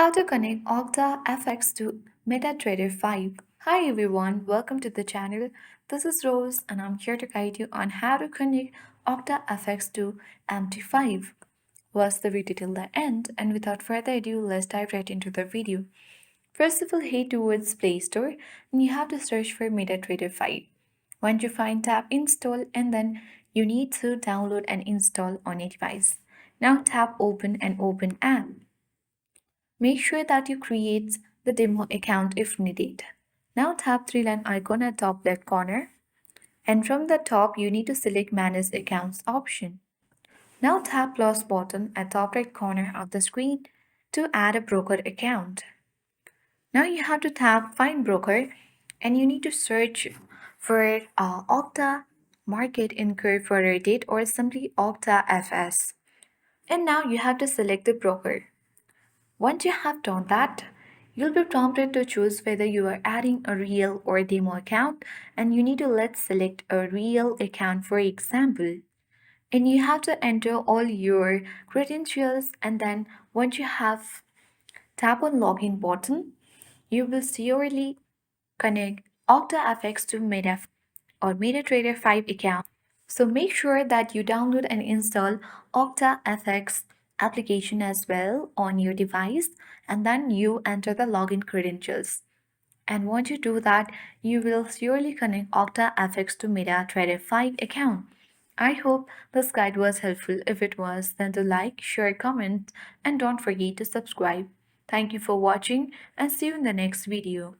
How to connect OctaFX to Metatrader 5. Hi everyone, welcome to the channel. This is Rose and I'm here to guide you on how to connect OctaFX to MT5. Watch the video till the end, and without further ado, let's dive right into the video. First of all, head towards Play Store and you have to search for Metatrader 5. Once you find, tap install, and then you need to download and install on your device. Now tap open and open app. Make sure that you create the demo account if needed. Now tap three-line icon at top left corner, and from the top you need to select Manage Accounts option. Now tap plus button at top right corner of the screen to add a broker account. Now you have to tap Find Broker and you need to search for Octa Market Inquiry Date or simply OctaFS. And now you have to select the broker. Once you have done that, you'll be prompted to choose whether you are adding a real or demo account, and you need to let's select a real account for example. And you have to enter all your credentials, and then once you have tap on login button, you will surely connect OctaFX to Meta or MetaTrader 5 account. So make sure that you download and install OctaFX application as well on your device, and then you enter the login credentials. And once you do that, you will surely connect OctaFX to MetaTrader 5 account. I hope this guide was helpful. If it was, then do like, share, comment, and don't forget to subscribe. Thank you for watching and see you in the next video.